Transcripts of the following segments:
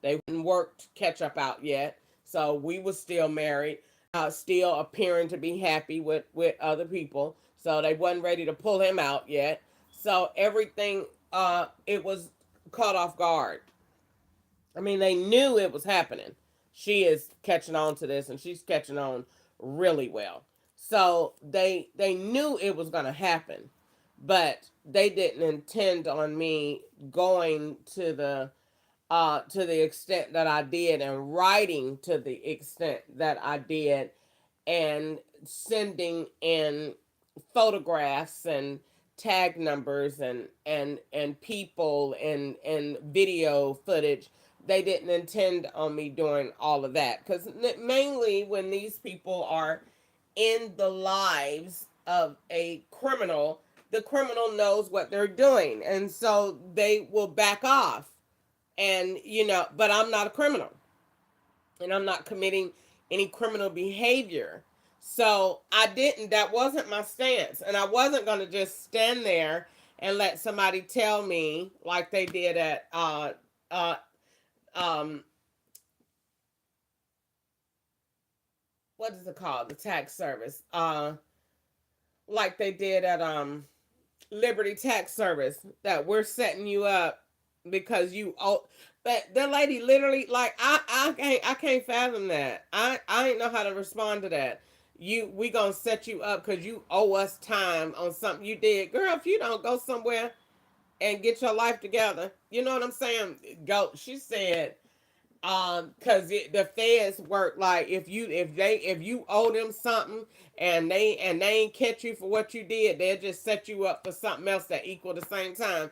They hadn't worked Ketchup out yet, so we were still married, still appearing to be happy with other people. So they wasn't ready to pull him out yet. So everything, it was caught off guard. I mean, they knew it was happening. She is catching on to this, and she's catching on really well. So they knew it was going to happen, but they didn't intend on me going to the extent that I did, and writing to the extent that I did, and sending in photographs and tag numbers and people and video footage. They didn't intend on me doing all of that, because mainly when these people are in the lives of a criminal, the criminal knows what they're doing, and so they will back off. And but I'm not a criminal, and I'm not committing any criminal behavior. So I didn't, that wasn't my stance. And I wasn't going to just stand there and let somebody tell me, like they did at uh um what is it called, the tax service, like they did at Liberty Tax Service, that we're setting you up because you owe. But the lady literally, like, I can't fathom that. I ain't know how to respond to that. We gonna set you up because you owe us time on something you did, girl. If you don't go somewhere and get your life together, you know what I'm saying? Go. She said, because the feds work like, if you owe them something, and they ain't catch you for what you did, they'll just set you up for something else that equal the same time.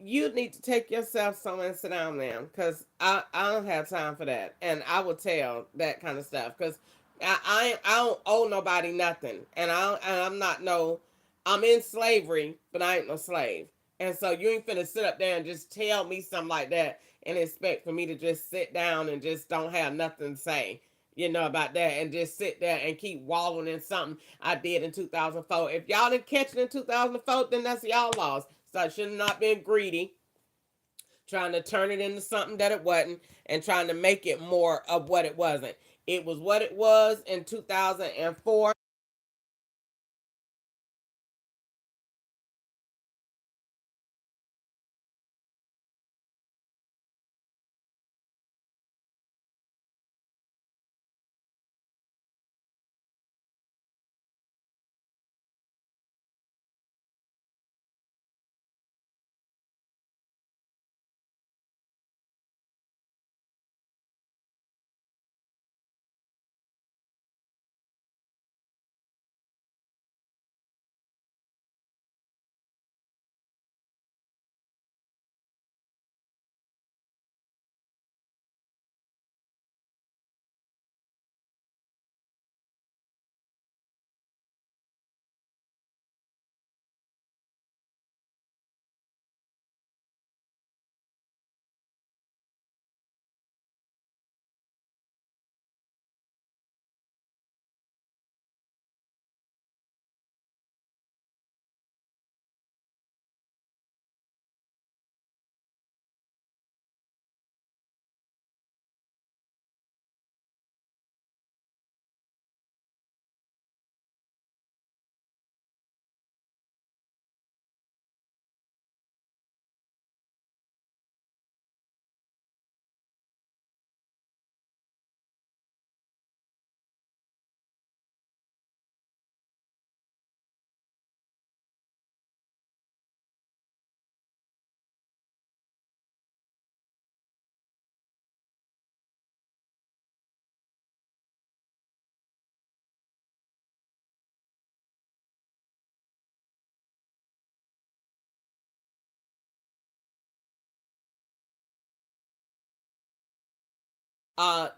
You need to take yourself somewhere and sit down there, because I don't have time for that, and I will tell that kind of stuff, because I don't owe nobody nothing, and I'm not no, I'm in slavery, but I ain't no slave. And so you ain't finna sit up there and just tell me something like that and expect for me to just sit down and just don't have nothing to say, about that, and just sit there and keep wallowing in something I did in 2004. If y'all didn't catch it in 2004, then that's y'all loss. So I should have not been greedy, trying to turn it into something that it wasn't, and trying to make it more of what it wasn't. It was what it was in 2004.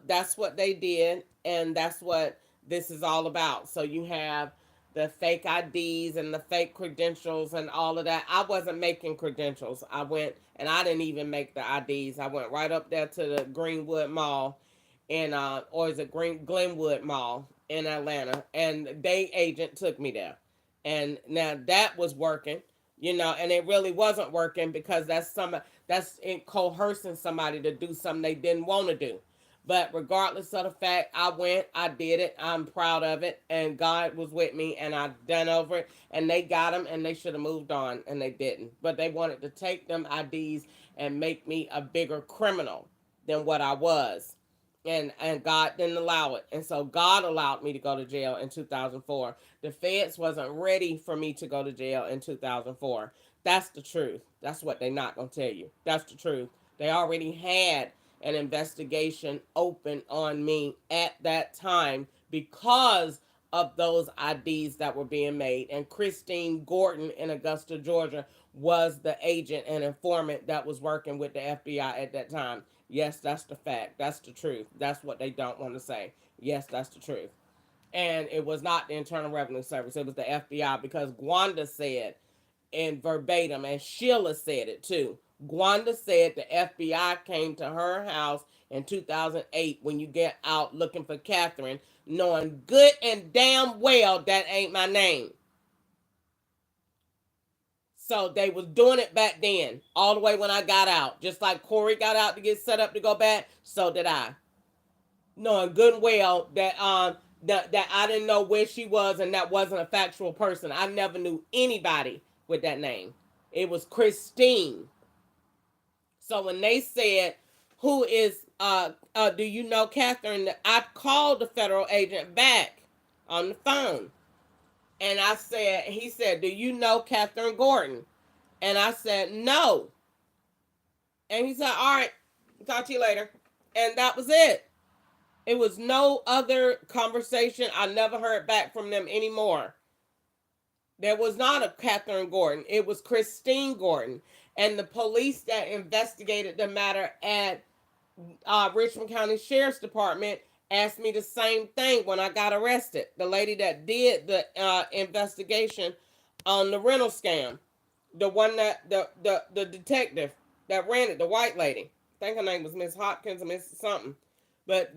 That's what they did, and that's what this is all about. So you have the fake IDs and the fake credentials and all of that. I wasn't making credentials. I went, and I didn't even make the IDs. I went right up there to the Greenwood Mall in or is it Glenwood Mall in Atlanta, and they agent took me there. And now that was working. And it really wasn't working because that's coercing somebody to do something they didn't want to do. But regardless of the fact, I went, I did it, I'm proud of it, and God was with me, and I done over it, and they got them, and they should have moved on, and they didn't. But they wanted to take them IDs and make me a bigger criminal than what I was, and God didn't allow it. And so God allowed me to go to jail in 2004. The feds wasn't ready for me to go to jail in 2004. That's the truth. That's what they not going to tell you. That's the truth. They already had an investigation open on me at that time because of those IDs that were being made. And Christine Gordon in Augusta, Georgia was the agent and informant that was working with the FBI at that time. Yes, that's the fact. That's the truth. That's what they don't want to say. Yes, that's the truth. And it was not the Internal Revenue Service. It was the FBI because Gwanda said in verbatim, and Sheila said it too. Gwanda said the FBI came to her house in 2008 when you get out looking for Catherine, knowing good and damn well that ain't my name. So they was doing it back then, all the way when I got out. Just like Corey got out to get set up to go back, so did I. Knowing good and well that I didn't know where she was and that wasn't a factual person. I never knew anybody with that name. It was Christine. So when they said, "Who is do you know Catherine?" I called the federal agent back on the phone, and I said, he said, "Do you know Catherine Gordon?" And I said, "No." And he said, "All right, talk to you later." And that was it. It was no other conversation. I never heard back from them anymore. There was not a Catherine Gordon. It was Christine Gordon. And the police that investigated the matter at Richmond County Sheriff's Department asked me the same thing when I got arrested. The lady that did the investigation on the rental scam, the one that the detective that ran it, the white lady. I think her name was Miss Hopkins or Miss something. But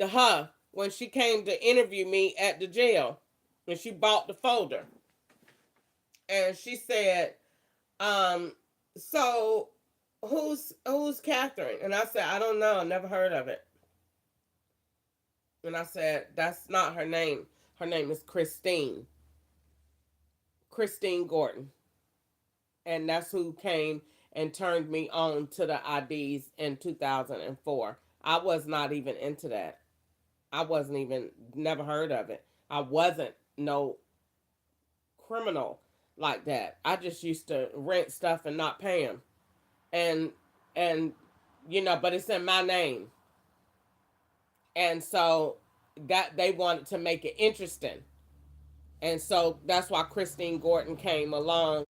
when she came to interview me at the jail, and she bought the folder, and she said, um, "So who's Catherine?" And I said, "I don't know. Never heard of it." And I said, "That's not her name. Her name is Christine Gordon." And that's who came and turned me on to the IDs in 2004. I was not even into that. I wasn't even, never heard of it. I wasn't no criminal like that. I just used to rent stuff and not pay them. And, and, but it's in my name. And so that they wanted to make it interesting. And so that's why Christine Gordon came along.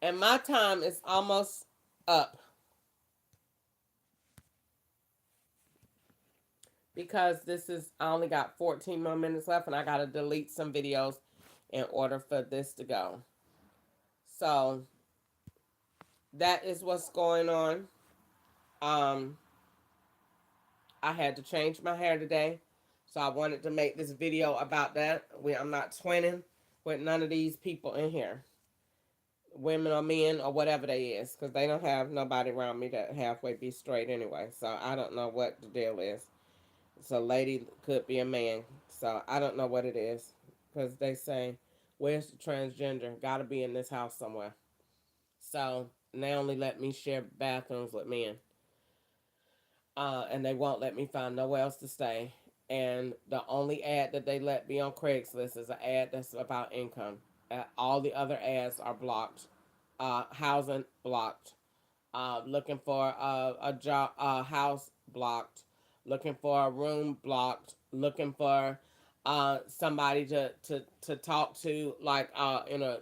And my time is almost up because this is, I only got 14 more minutes left and I got to delete some videos in order for this to go. So that is what's going on. Um, I had to change my hair today. So I wanted to make this video about that. I'm not twinning with none of these people in here, women or men or whatever they is, because they don't have nobody around me that halfway be straight anyway. So I don't know what the deal is. So lady could be a man. So I don't know what it is, because they say, where's the transgender? Got to be in this house somewhere. So they only let me share bathrooms with men. And they won't let me find nowhere else to stay. And the only ad that they let me on Craigslist is an ad that's about income. All the other ads are blocked. Housing blocked. Looking for a job, house blocked. Looking for a room blocked. Looking for somebody to talk to, like in a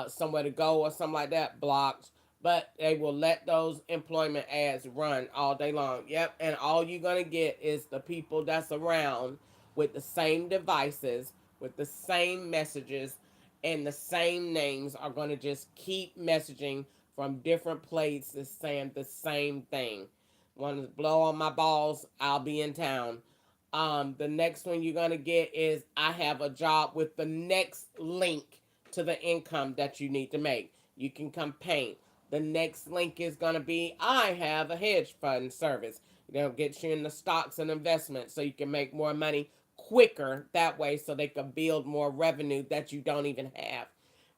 somewhere to go or something like that, blocked. But they will let those employment ads run all day long. Yep, and all you're gonna get is the people that's around with the same devices, with the same messages, and the same names are gonna just keep messaging from different places saying the same thing. Want to blow on my balls? I'll be in town. The next one you're gonna get is I have a job with the next link to the income that you need to make. You can come paint. The next link is going to be I have a hedge fund service. Get you in the stocks and investments so you can make more money quicker that way so they can build more revenue that you don't even have.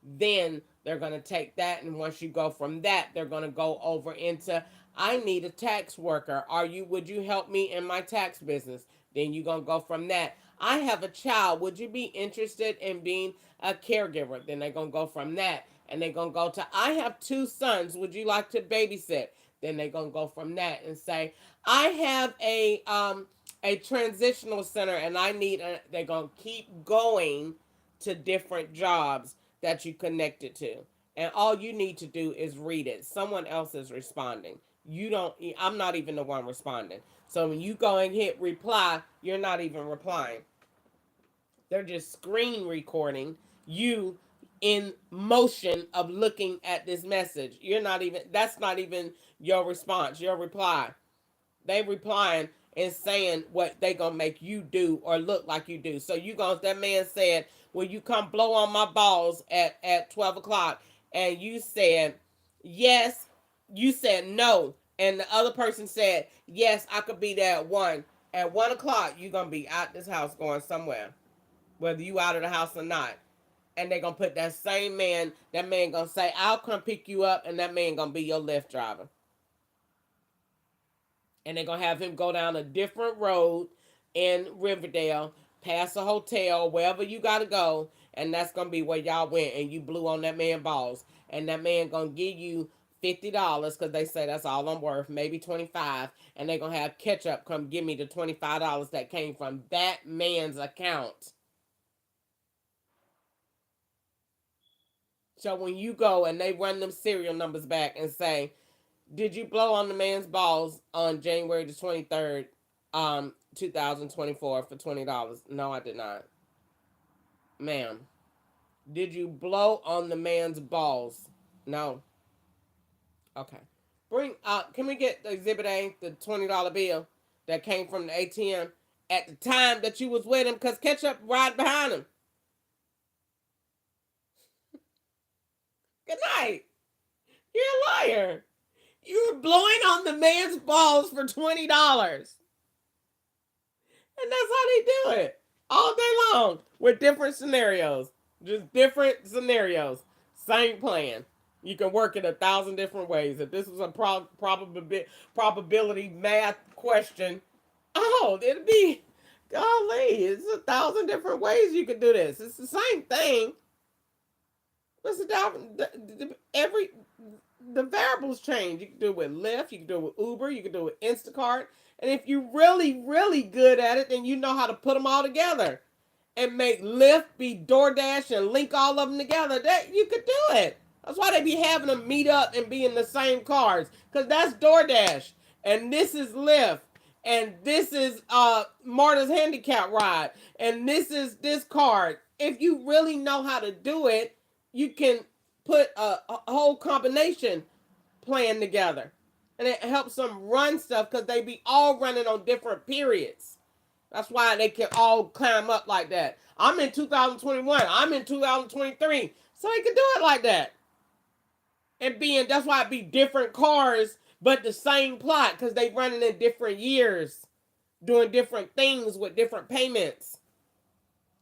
Then they're going to take that, and once you go from that, they're going to go over into I need a tax worker. Would you help me in my tax business? Then you're going to go from that. I have a child. Would you be interested in being a caregiver? Then they're going to go from that. And they're going to go to, I have two sons. Would you like to babysit? Then they're going to go from that and say, I have a transitional center and they're going to keep going to different jobs that you connected to. And all you need to do is read it. Someone else is responding. You don't, I'm not even the one responding. So when you go and hit reply, you're not even replying. They're just screen recording you in motion of looking at this message. That's not even your response, your reply. They replying and saying what they gonna make you do or look like you do. So that man said, will you come blow on my balls at 12 o'clock? And you said, yes. You said no. And the other person said, yes, I could be there at 1. At 1 o'clock, you're gonna be out this house going somewhere, whether you out of the house or not. And they gonna put that man gonna say, I'll come pick you up, and that man gonna be your Lyft driver. And they're gonna have him go down a different road in Riverdale, past a hotel, wherever you gotta go, and that's gonna be where y'all went, and you blew on that man balls, and that man gonna give you $50 because they say that's all I'm worth, maybe 25, and they're gonna have Ketchup come give me the $25 that came from that man's account. So when you go and they run them serial numbers back and say, did you blow on the man's balls on January the 23rd, 2024 for $20? No, I did not. Ma'am, did you blow on the man's balls? No. Okay. Can we get the exhibit A, the $20 bill that came from the ATM at the time that you was with him? Because Ketchup right behind him. Good night. You're a liar. You were blowing on the man's balls for $20. And that's how they do it all day long with different scenarios. Just different scenarios. Same plan. You can work it 1,000 different ways. If this was a probability math question, it'd be, golly, it's 1,000 different ways you could do this. It's the same thing. What's the variables change. You can do it with Lyft, you can do it with Uber, you can do it with Instacart. And if you're really, really good at it, then you know how to put them all together. and make Lyft be DoorDash and link all of them together, that you could do it. That's why they be having them meet up and be in the same cars, because that's DoorDash and this is Lyft and this is Marta's handicap ride and this is this card. If you really know how to do it, you can put a whole combination plan together, and it helps them run stuff because they be all running on different periods. That's why they can all climb up like that. I'm in 2021. I'm in 2023. So they can do it like that. And being that's why it be different cars, but the same plot because they running in different years, doing different things with different payments.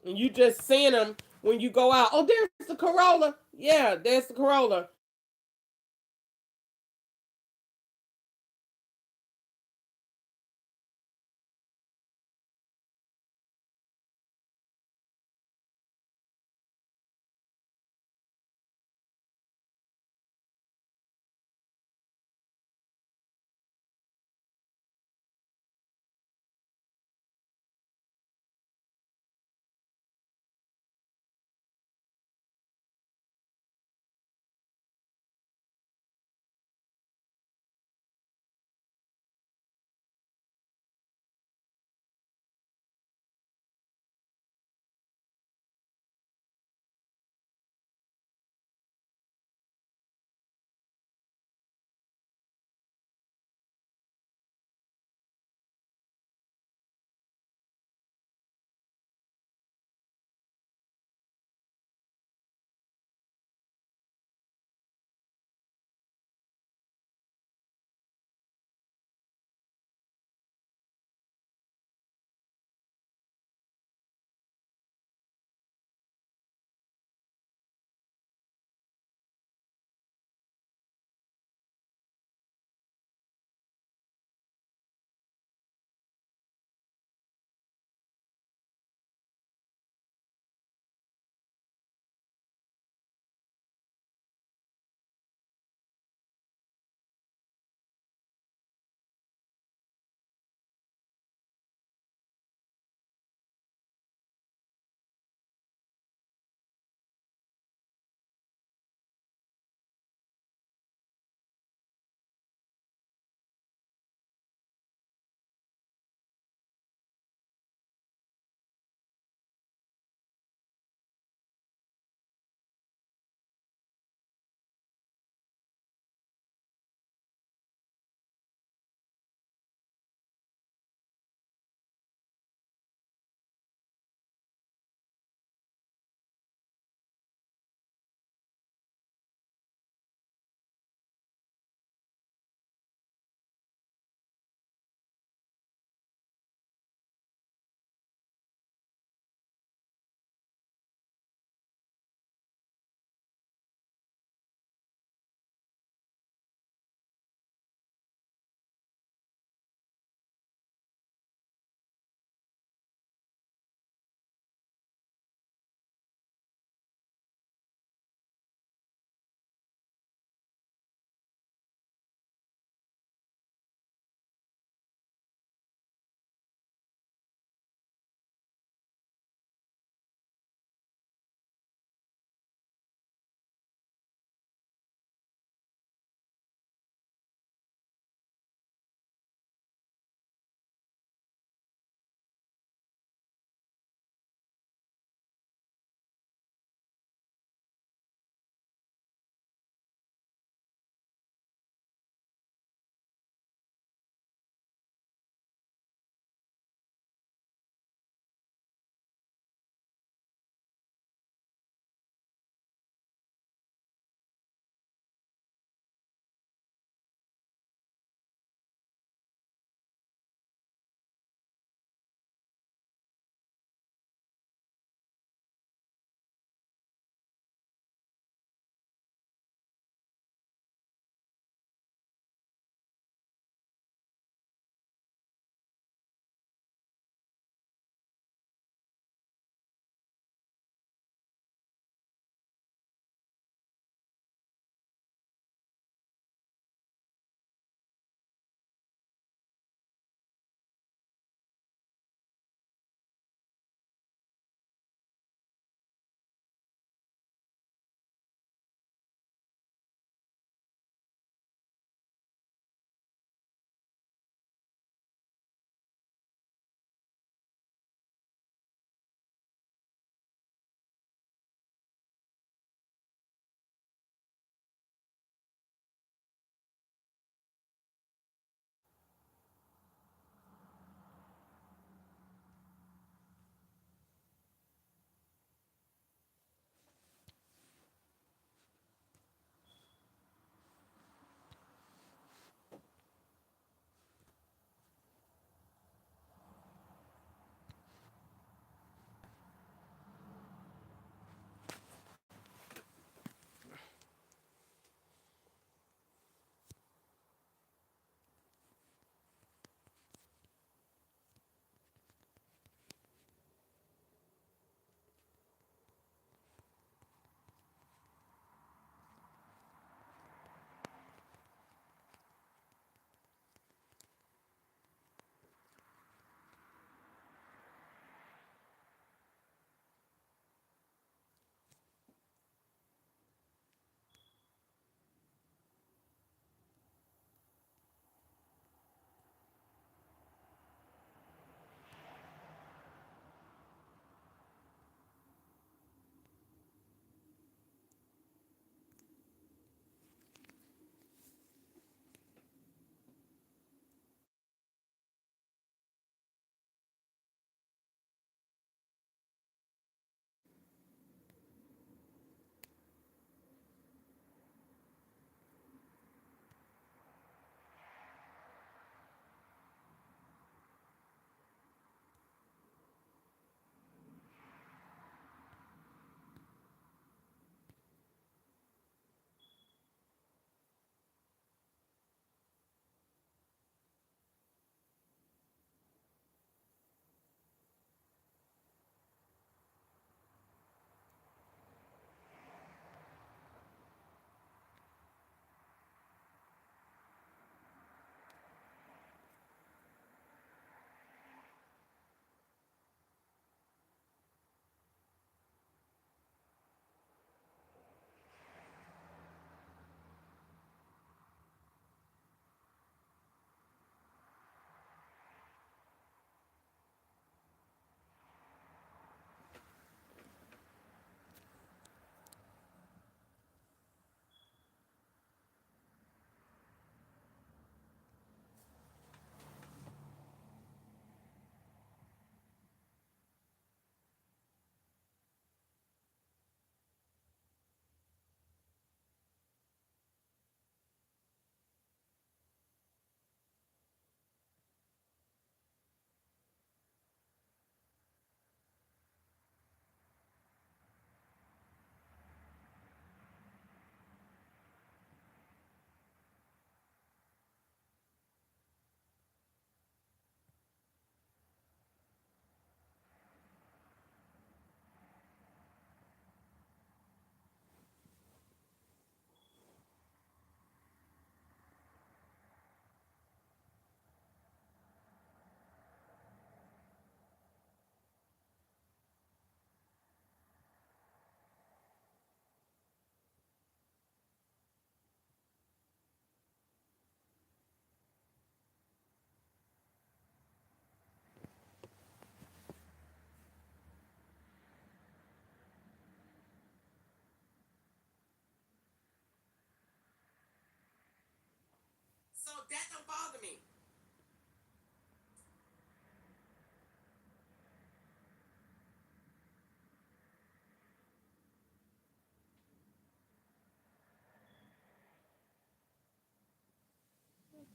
And you just seeing them when you go out. Oh, there's the Corolla. Yeah, there's the Corolla.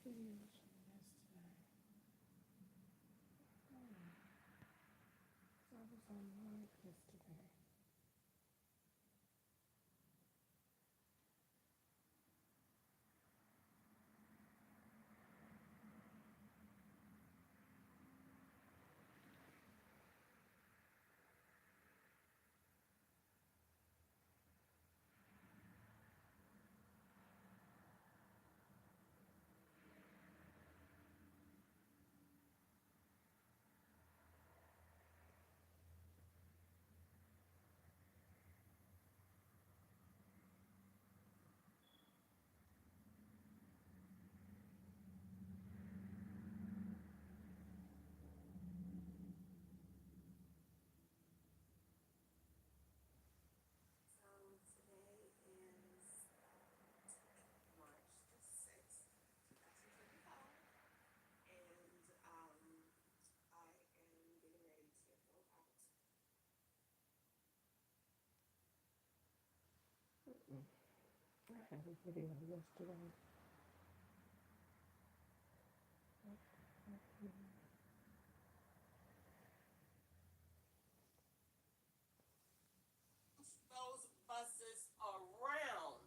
I was on live yesterday. I had a video yesterday. Those buses around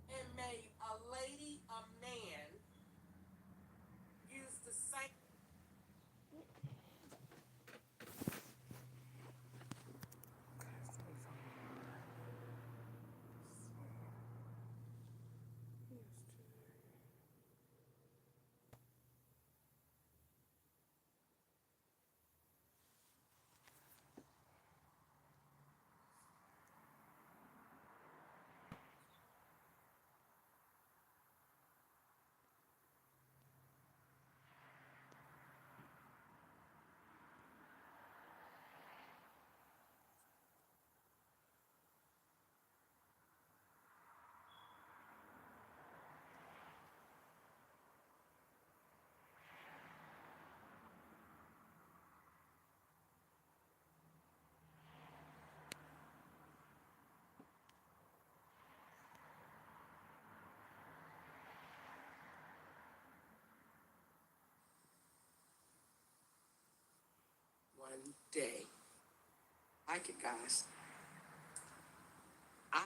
and made a lady, a man, use the same. One day, like it, guys. I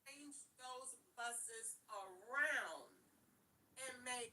changed those buses around and made.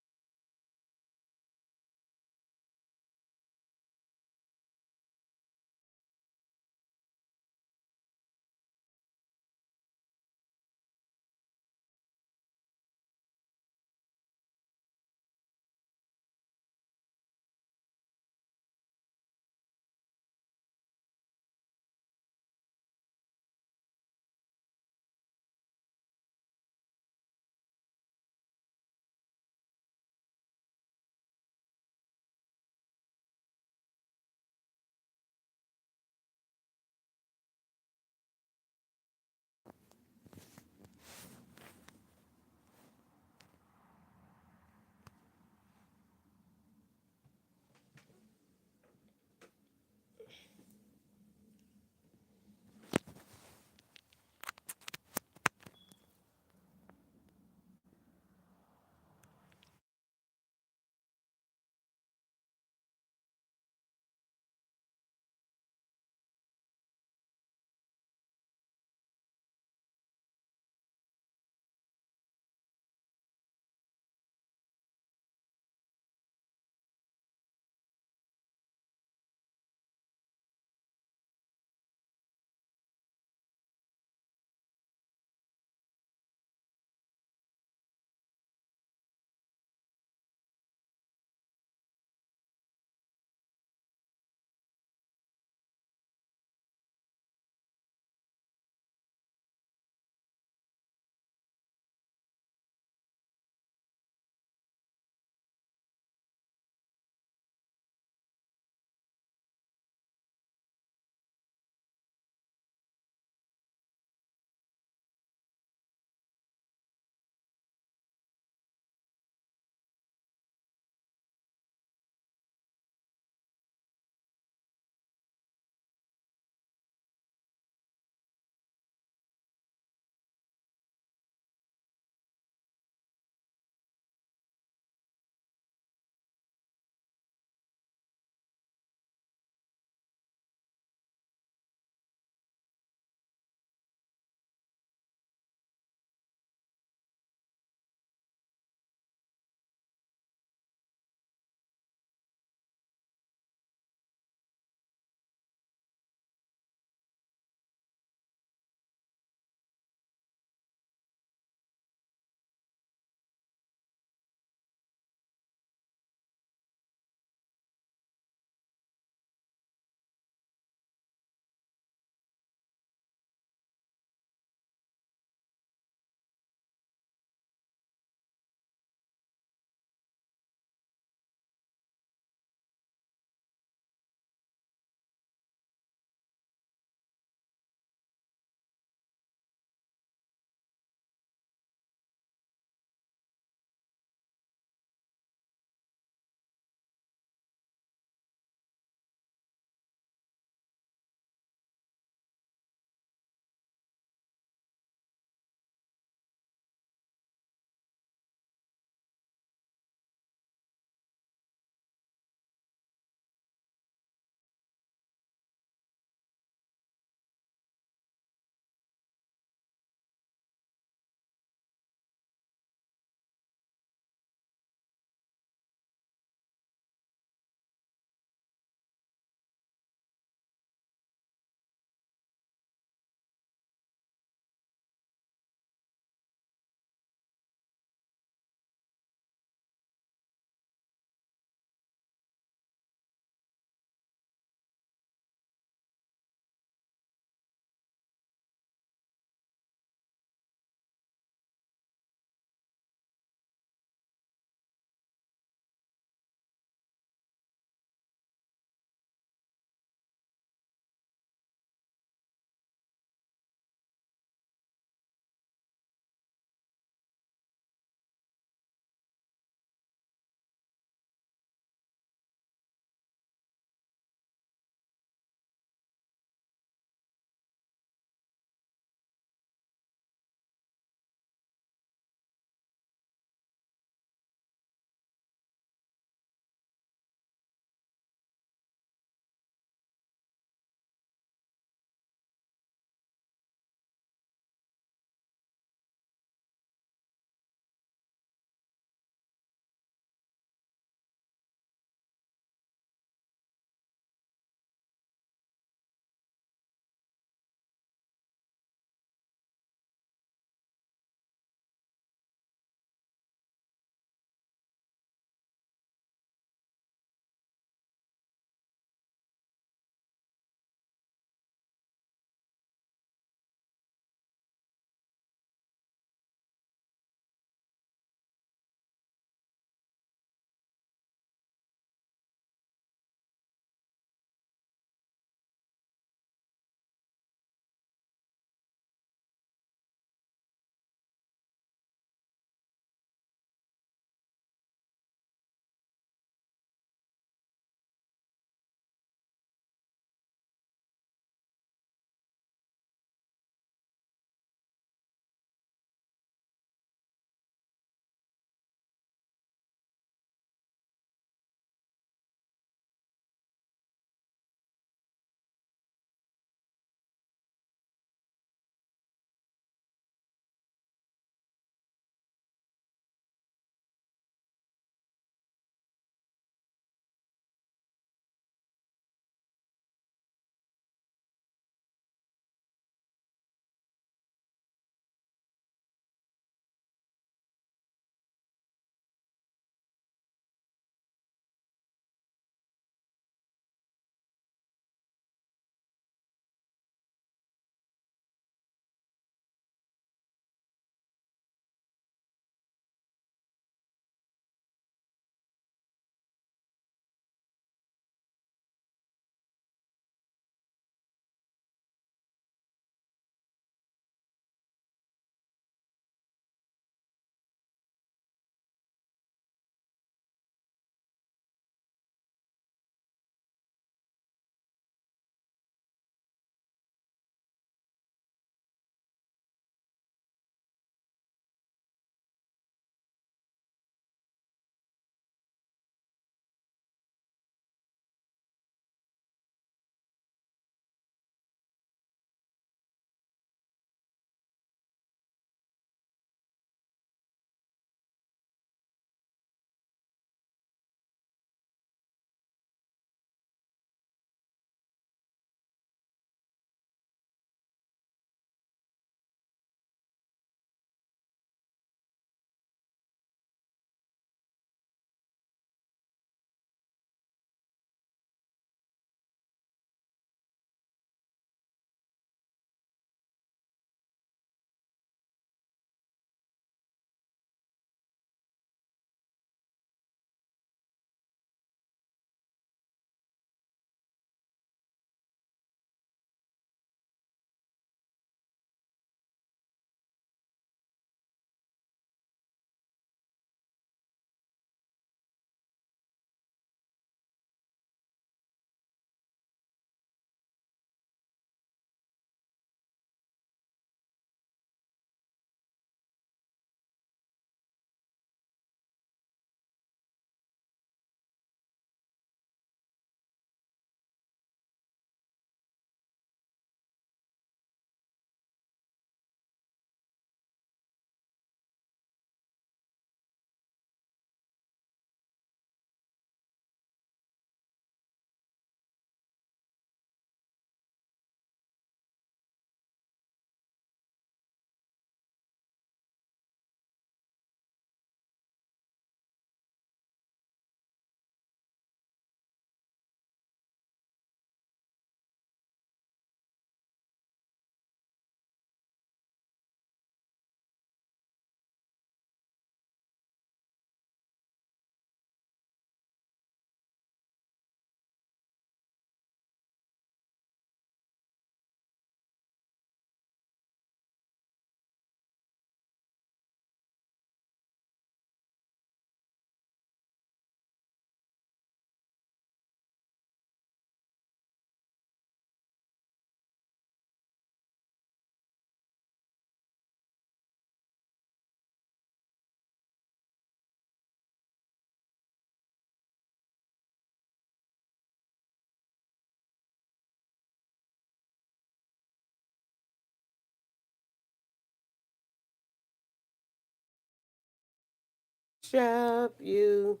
worship you.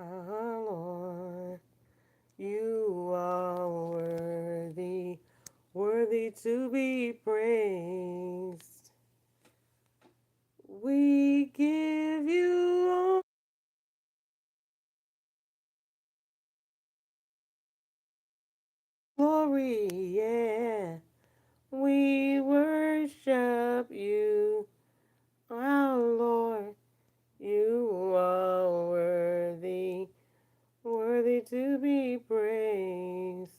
Our Lord, you are worthy, worthy to be praised. We give you all glory, yeah. We worship you, our Lord. You are worthy, worthy to be praised.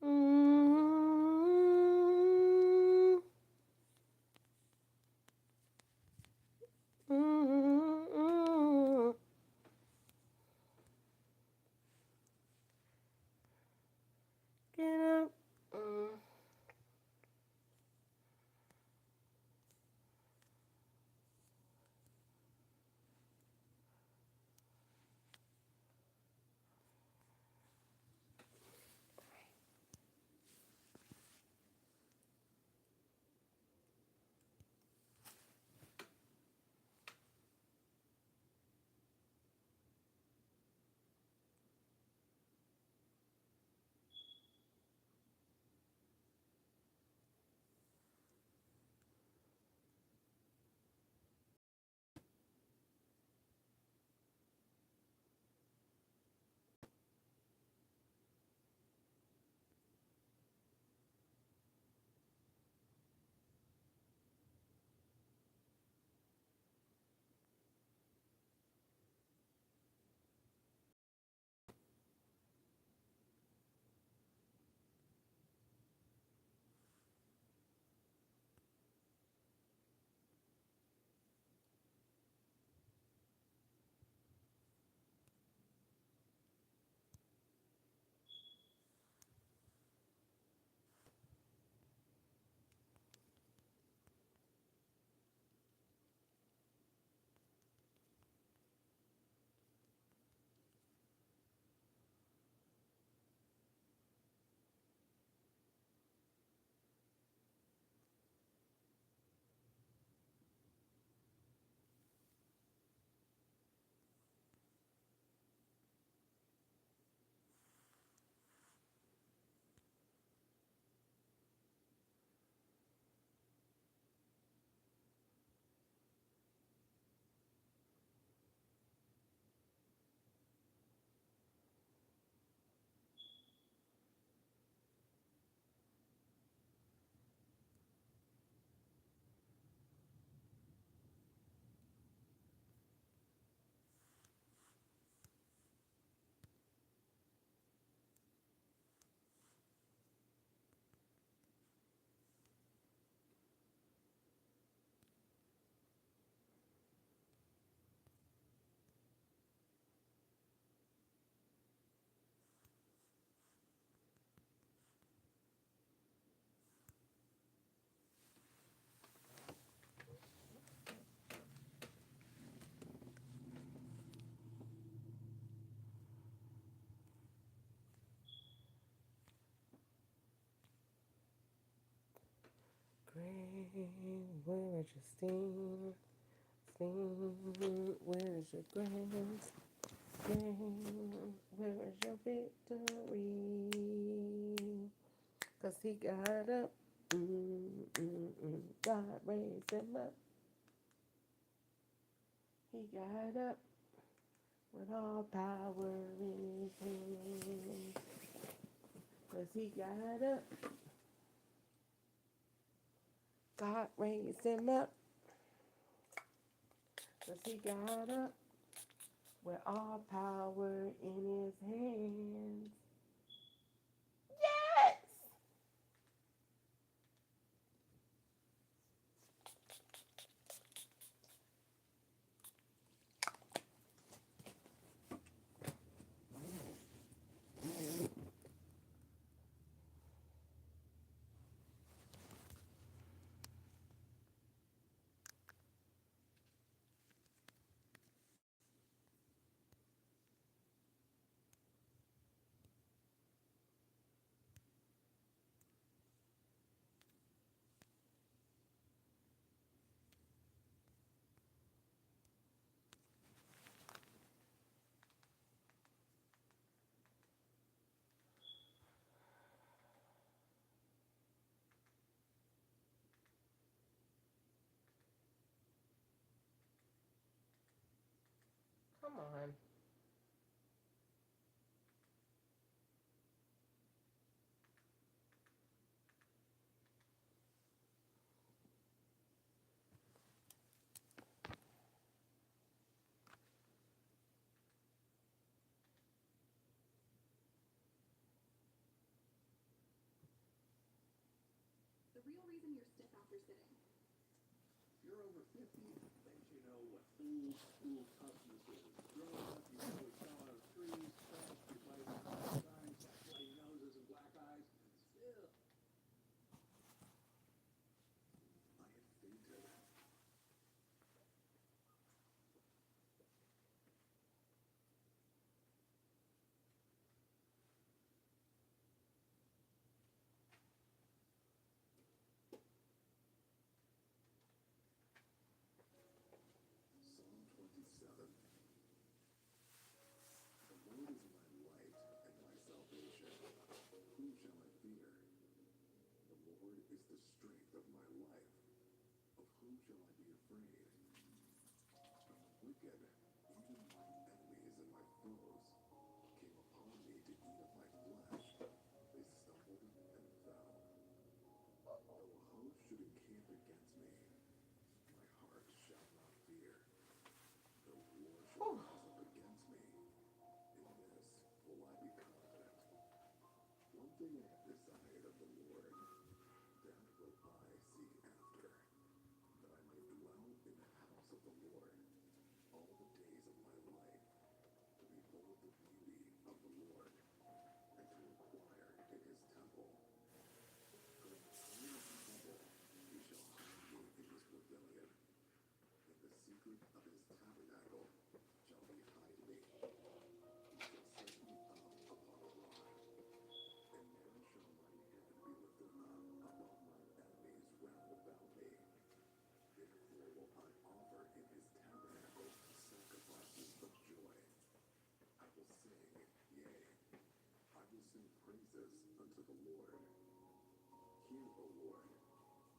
Mm, mm, mm. Get up. Mm. Great, where is your sting? Sting, where is your grace? Grace, where is your victory? 'Cause he got up. God raised him up. He got up with all power in his hands. 'Cause he got up. God raised him up. 'Cause he got up with all power in his hands. Yes! If you're over 50, then you know what old school toughness is. Growing up, you probably fell out of trees, crashed your bike a couple times, got bloody noses and black eyes, and still, I had fainted. Psalm 27. The Lord is my light and my salvation. Whom shall I fear? The Lord is the strength of my life. Of whom shall I be afraid? But the wicked, even mine enemies and my foes, came upon me to eat of my flesh. They stumbled and fell. Though a host should encamp against me, my heart shall not fear. Though war should Whew. rise up against me, in this will I be confident. One thing I have desired of the Lord, that will I seek after, that I may dwell in the house of the Lord all the days of my life, to behold the beauty of the Lord, and to inquire in his temple. For in the time of trouble he shall hide me in his pavilion. In the secret of his tabernacle shall he hide me. He shall set me up upon a rock, and now shall mine head be lifted up above mine enemies round about me. Therefore will I offer in his tabernacle sacrifices of joy. I will sing, yea, I will sing praises unto the Lord. Hear, O Lord,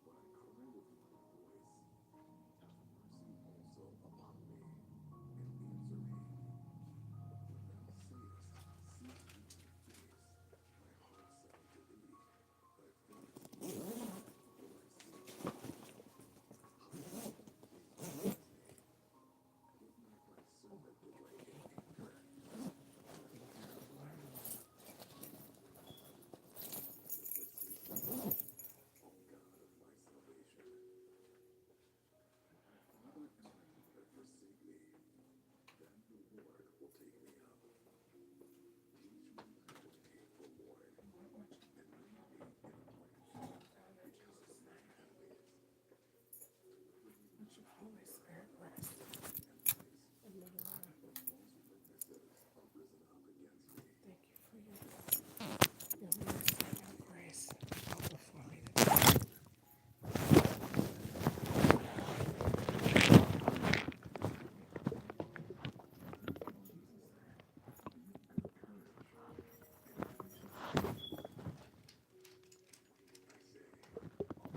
when I cry with my voice. Have mercy also upon me, and answer me. When thou sayest, seek ye my face, my heart said unto thee, thy face, O Lord, will I seek. Hide not thy face against me. Give not thy servant delay in anger. For I will call unto thee, and thou shalt forsake me, O God of my salvation. When my father and my mother forsake me, then the Lord will take me up. Teach me thy way, O Lord, and lead me in a right path because of mine enemies. Deliver me Let not your Holy over Spirit unto the rest. will of mine enemies, In my life. for false witnesses are risen up against me, Thank you for and accusers your rise up mercy and against your me. grace. Overflow me O today. Lord, remember me today, and do me good. Be of good courage, and I shall strengthen thee. I say, Alleluia.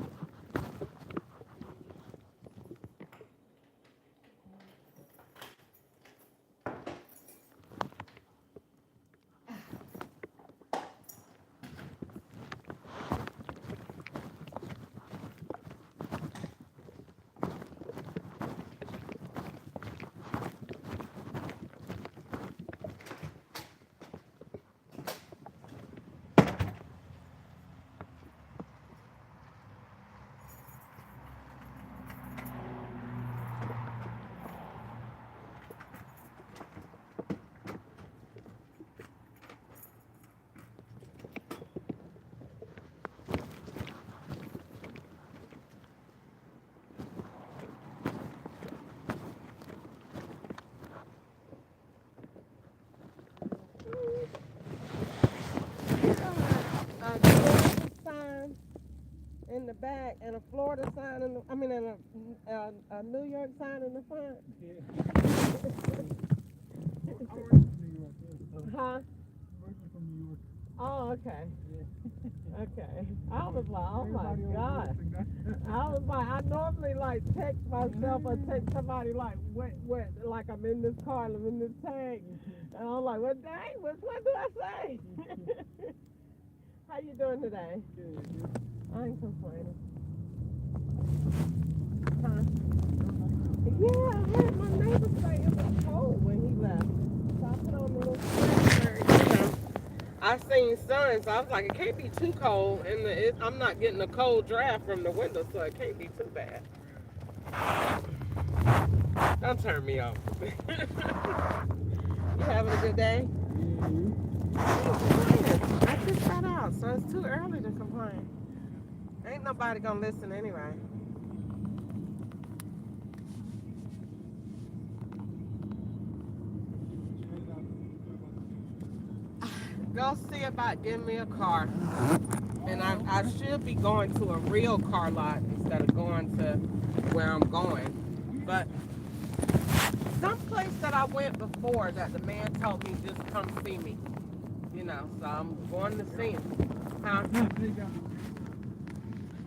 A Georgia sign in the back and a Florida sign in the, I mean, and a New York sign in the front. Yeah. I'm originally from New York, yeah, so Huh? originally from New York. Oh, okay. Yeah. Okay. I was like, oh my Everybody over here God. think that. I was like, I normally like text myself or text somebody like, what, like I'm in this car and I'm in this tank. And I'm like, well, dang, what do I say? How you doing today? Good. I ain't complaining. Huh? Yeah, I heard my neighbor say it was cold when he left. So I put on the little sweatshirt, you know. I seen sun, so I was like, it can't be too cold, and I'm not getting a cold draft from the window, so it can't be too bad. Don't turn me off. You having a good day? Yeah, you. I ain't complaining. I just got out, so it's too early to complain. Ain't nobody gonna listen anyway. What you headed out? What about to do? Go see about getting me a car. And I, Oh, I okay. should be going to a real car lot instead of going to where I'm going. Yeah. But some place that I went before that the man told me just come see me. So I'm going to see him. Huh? They got.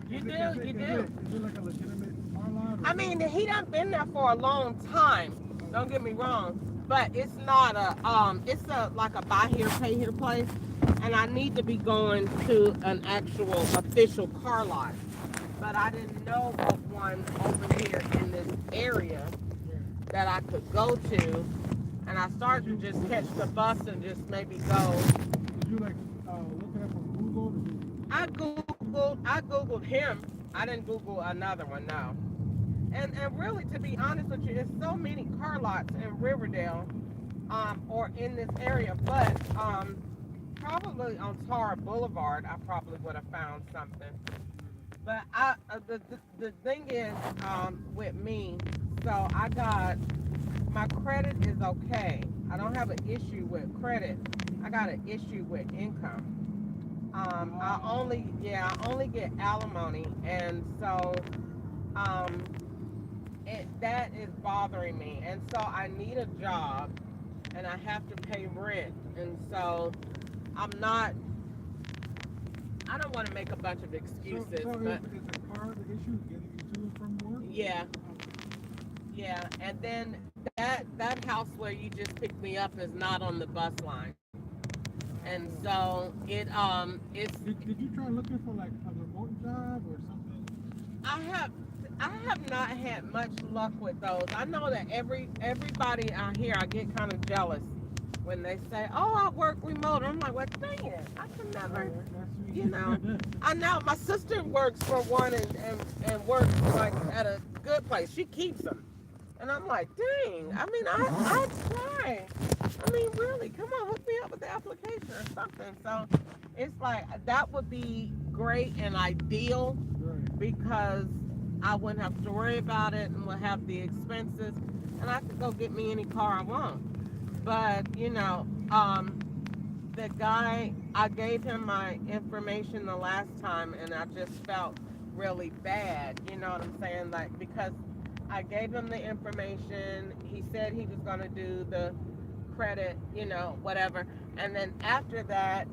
You Is it? do, you do. Is it like a legitimate car lot I or? mean, he done been there for a long time. Don't get me wrong, but it's not it's a like a buy here, pay here place, and I need to be going to an actual official car lot. But I didn't know of one over here in this area Yeah. that I could go to, and I Did started you? to just catch the bus and just maybe go. Did you like look it up on Google or did you look it up? I googled him. I didn't Google another one, no. And really, to be honest with you, there's so many car lots in Riverdale, or in this area, but probably on Tara Boulevard, I probably would have found something. But the thing is, with me, so I got my credit is okay. I don't have an issue with credit. I got an issue with income. I only get alimony, and so um, that is bothering me, and so I need a job, and I have to pay rent, and so I'm not. I don't want to make a bunch of excuses, So but is the car the issue getting you to and from work? yeah, Okay. yeah, and then that house where you just picked me up is not on the bus line, and Oh. so it's Did you try looking for like a remote job or something? I have I have not had much luck with those. I know that everybody out here, I get kind of jealous when they say, "Oh, I work remote." I'm like, "Well, dang it, I can never." That's You sweet. know, I know my sister works for one and works like at a good place. She keeps them, and I'm like, dang. I mean, I try. I mean, really, come on, hook me up with the application or something. So it's like that would be great and ideal Right. because I wouldn't have to worry about it and would have the expenses, and I could go get me any car I want. But the guy, I gave him my information the last time, and I just felt really bad. You know what I'm saying? Like, because I gave him the information, he said he was gonna do the credit, whatever, and then after that,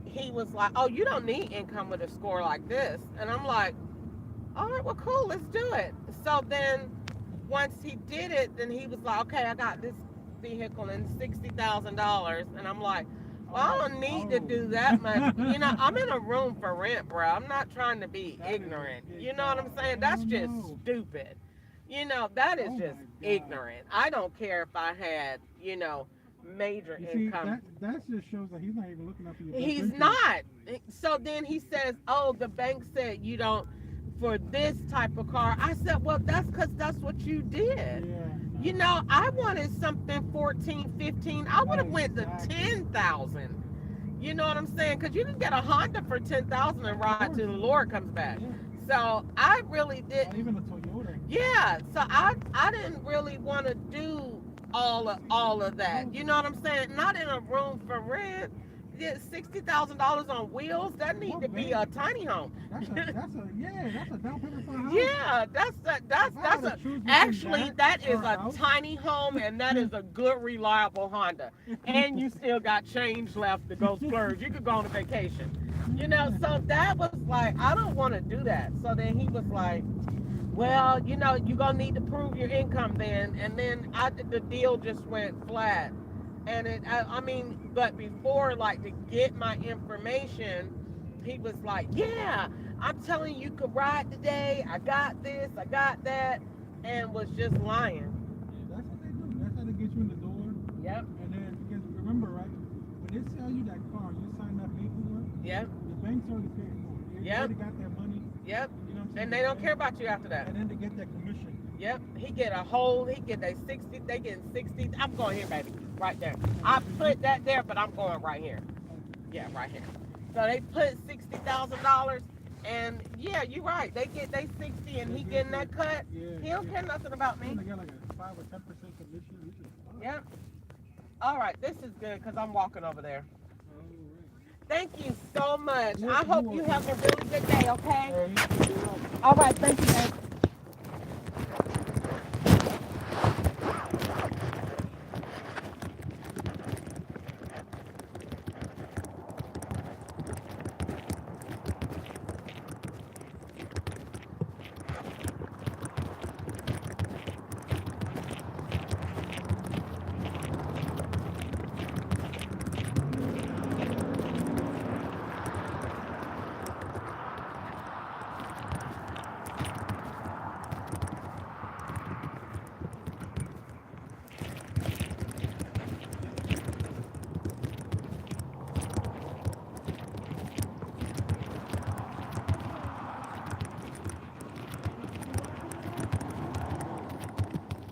he was like, "Oh, you don't need income with a score like this," and I'm like, "All right, well, cool, let's do it." So then, once he did it, then he was like, "Okay, I got this vehicle and $60,000," and I'm like, "Well, I Oh, don't need to oh. do that much." I'm in a room for rent, bro. I'm not trying to be That is ignorant. a You big know what I'm dog. saying? Oh That's just no. stupid. That is Oh just my God. ignorant. I don't care if I had, major You see, income. that just shows that he's not even looking out for your best He's interest. not. So then he says, "Oh, the bank said you don't for this type of car." I said, "Well, that's because that's what you did. Yeah. I wanted something 14, 15. I would have went to Exactly. 10,000. You know what I'm saying? Because you can get a Honda for 10,000 and Of ride till course. the Lord comes back. Yeah. So I really Or even didn't. a Toyota. Yeah. So I didn't really want to do all of that. No. You know what I'm saying? Not in a room for rent. Get $60,000 on wheels. That need What to be bank? a tiny home. That's a down payment for a house. Yeah, that's If I had that's to a choose between actually that that is or a a house, tiny home and that is a good reliable Honda. And you still got change left to go splurge. You could go on a vacation. yeah. So that was like I don't want to do that. So then he was like, "Well, you're gonna need to prove your income then." And then the deal just went flat. And I mean, but before, like, to get my information, he was like, "Yeah, I'm telling you, you could ride today. I got this, I got that," and was just lying. Yeah, that's what they do. That's how they get you in the door. Yep. And then because remember, right, when they sell you that car, you sign that paperwork, Yep. the bank's already paid for it. They Yep. already got their money. Yep. You know what I'm saying? And they don't care about you after that. And then they get their commission. Yep. He get a whole. He get a 60. They get 60. I'm going here, baby. Right there. Oh, I so you, put that there, but I'm going right here. okay. Yeah, right here. So they put $60,000, and yeah, you're right. They get they 60, and They he get getting their, that cut. yeah, He don't yeah. care nothing about Then me. they get like a 5 or 10% commission, which is fine. Yep. All right, this is good because I'm walking over there. All right. Thank you so much. I You hope you welcome. have a really good day. Okay. Hey, you're welcome. All right. Thank you, babe.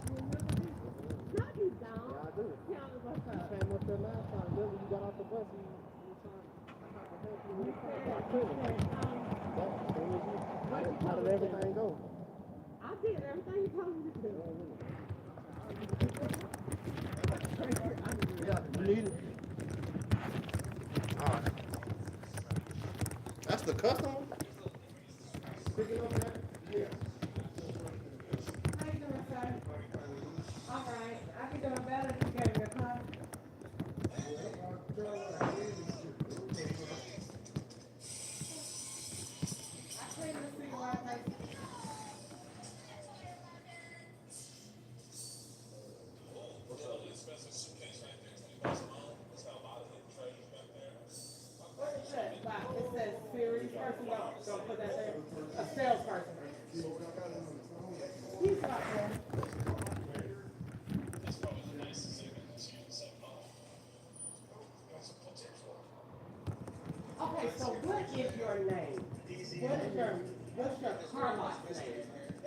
No, you don't. Yeah, I do. Tell me what's You up. came up there last time. Remember, you got off the bus and you were trying to help you with You the car. said, Talk to you me. said, Yeah, as soon as you, what you how told did me to everything do? go? I did everything you told me to do. Yeah, you need it. All right. That's the customer? Picking up that? Yeah. How you doing, sir? All right. I can do it better if you gave me a call. I cleaned the cigarette paper. What is that? Wow. It says series person. Don't put that there. A salesperson. He's not there. Okay, so what is your name? What's your car lot name?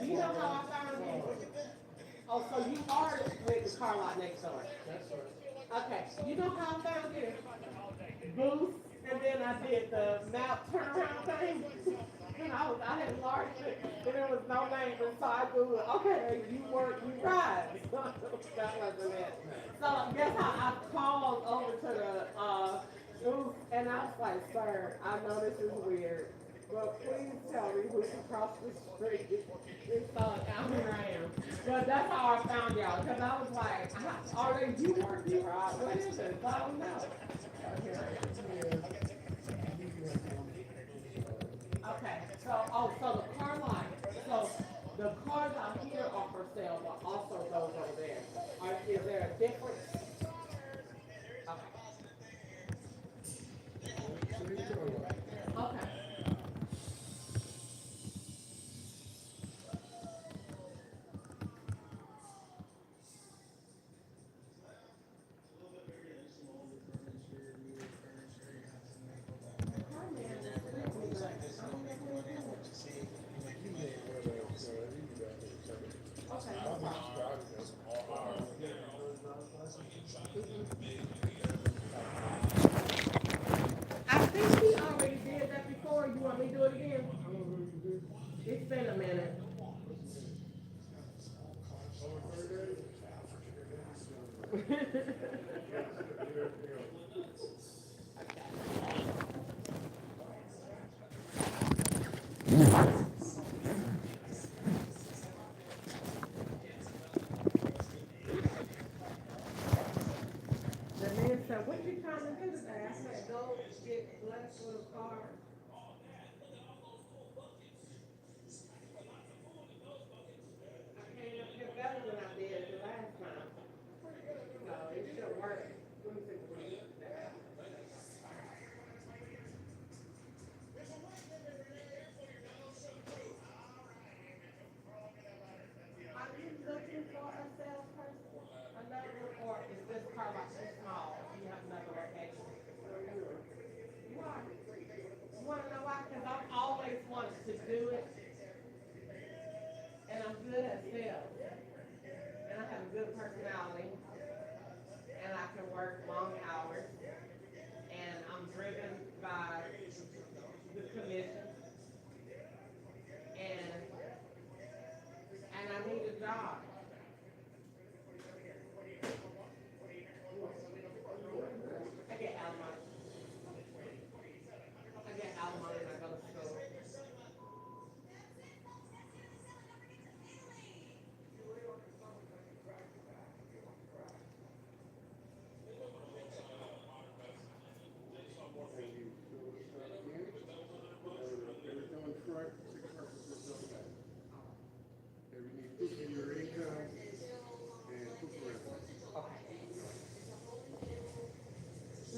Do you know how I found you? Oh, so you are with the car lot next door. Okay, you know how I found you? Boost, and then I did the map turnaround thing. And I had enlarged it, and there was no name, and so I Googled, okay, you ride. That wasn't it. So guess how I called over to the Boost, and I was like, sir, I know this is weird, but please tell me who's across the street. And so out here I am. But that's how I found y'all, because I was like, are they you working right? What is it? I don't know. So here I am. Okay, so, oh, so the car lot, so the cars out here are for sale, but also those over there. Is there a difference? Okay. Okay. The car man just with me, but I don't know who it is. Okay, no problem. I think he already did that before. You want me to do it again? It's been a minute. The man said, what you trying to do today? I said, go get blessed with a car. I came up here better than I did the last time. So it should work. Let me see what we do. Are you looking for a salesperson? Another one, or is this car lot too small? Do you have another location?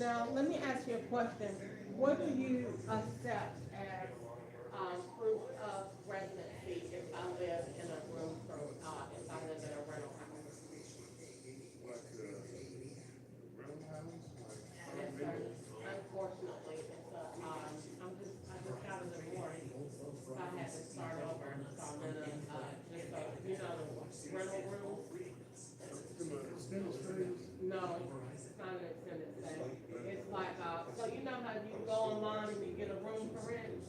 Now, let me ask you a question. What do you accept as proof of residency if I live in a room from, if I live in a rental house? Like rental house, like Yes, sir. condominium. Unfortunately, it's a, I just got a divorce, so I had to start over. So I'm in a, just a, rental room. Come on, extended stays. No, it's not an extended stay. It's like, so you know how you go online and you get a room for rent?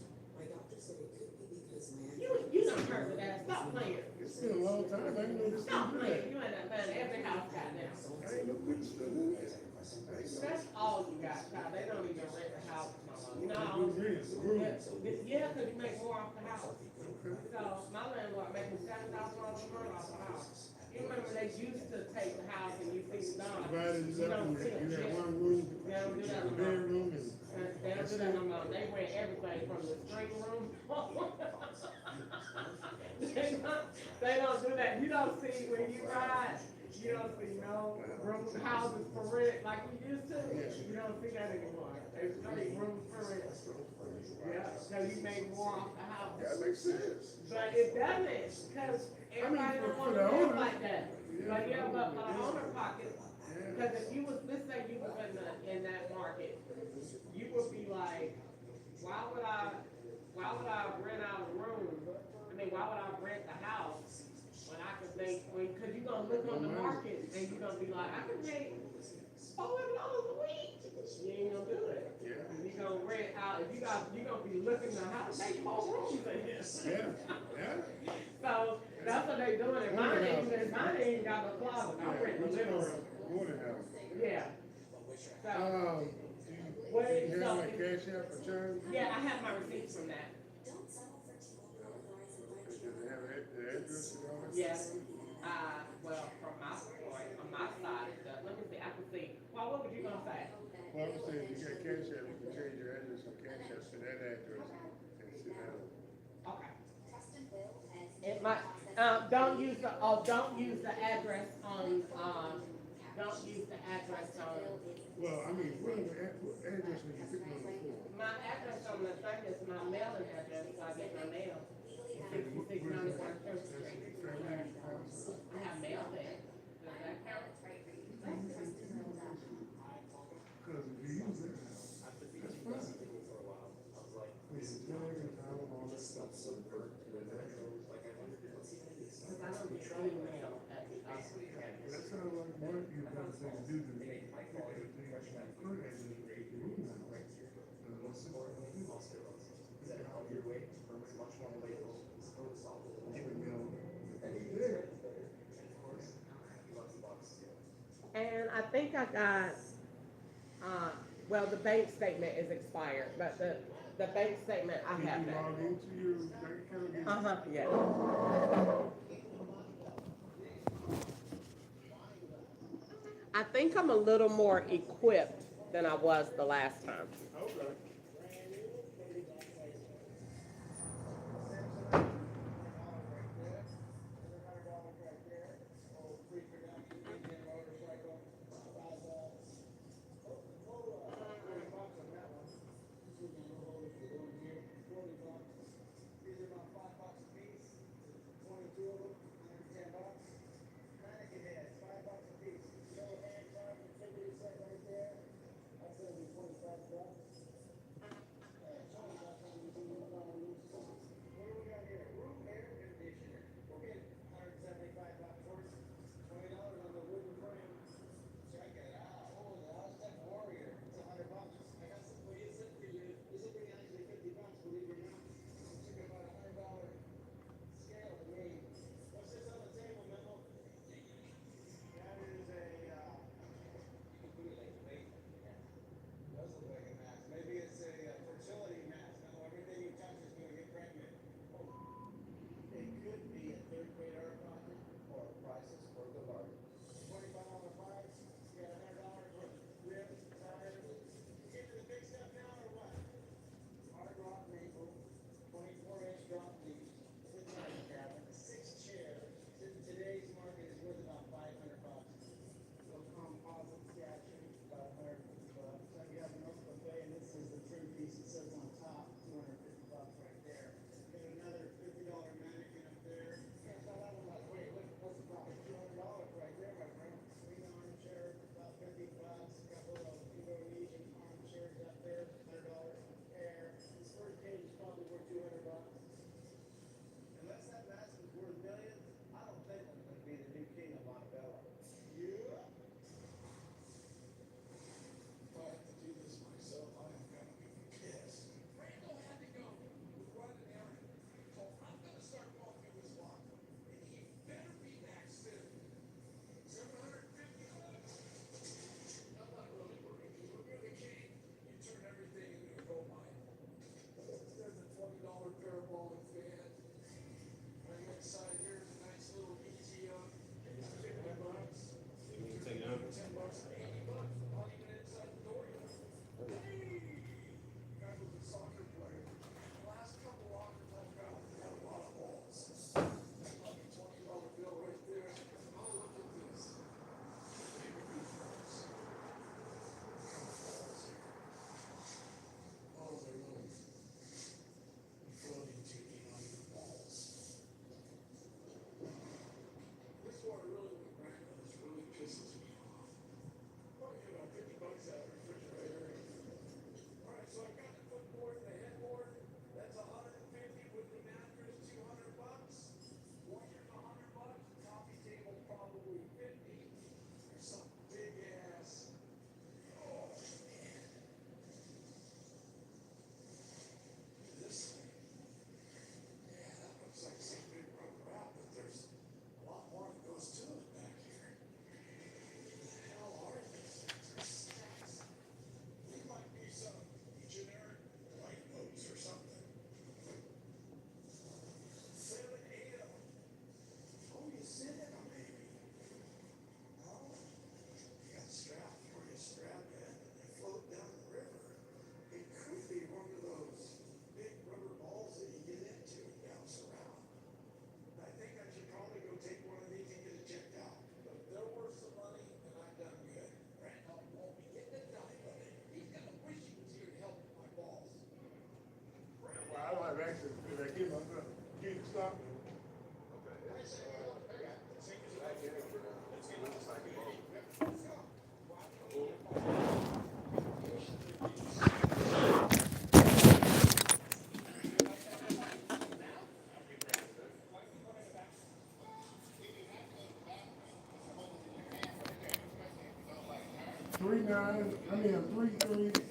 You done heard of that. Stop playing. It's been a long time. I ain't know this still Stop do playing. that. You ain't that man. Every house got them. I ain't know people still do that. I ain't know. That's all you got, child. They don't even rent the house no more. You know They how do rent, the room. yeah, because you make more off the house. Okay. So my landlord making $7,000 a month off the house. You remember they used to take the house and you see the dog. Divided it You up don't and see it. you had Yeah. one room, They don't do that a no more. bedroom and They don't do that no more. They rent everything from the string room. They don't do that. You don't see when you ride. You don't see no room houses for rent like you used to. You don't see that anymore. They straight rooms for rent. Yeah, so you make more off the house. that makes sense. But it doesn't, because everybody don't for want the to live owner. like that. But yeah, but for the Yeah. owner pocket, because if you was, let's say you was in that market, you would be like, why would I, rent out a room? I mean, why would I rent the house when I could make, cause you gonna look on the market and you gonna be like, I can make $400 a week. You ain't gonna do it. Yeah. You gonna rent out, if you gonna be looking at how to make more rooms in here. Yeah. Yeah. So that's what they doing. And mine ain't even got no closet. I'm renting the living room. More than house. Yeah. So, Do you have like cash out for terms? yeah, I have my receipts from that. Does it have the address and all that? Yes. Well, from my point, on my side, it does. Let me see. I can see. Paul, what were you gonna say? Well, I'm saying, if you got cash out, you can change your address from cash out to that address and sit down. Okay. It might. Don't use the address on. Don't use the address on. Well, I mean, what address was you picking on the floor? My address on the thing is my mailing address, so I get my mail. 6691 Church Street. I have mail there. Does that count? Because if you use that, that's fine. With the tag and all of all that stuff, so Because I don't get any mail at the office. that sounds like what you better say to do to me. You better take your current address and put your room out. Let's see what I do. Give it mail. Yeah. And I think I got, well, the bank statement is expired, but the bank statement, I have Can you that. log into your bank account? and- Uh-huh, yeah. I think I'm a little more equipped than I was the last time. Okay. stop? 3-9. I mean 3-3.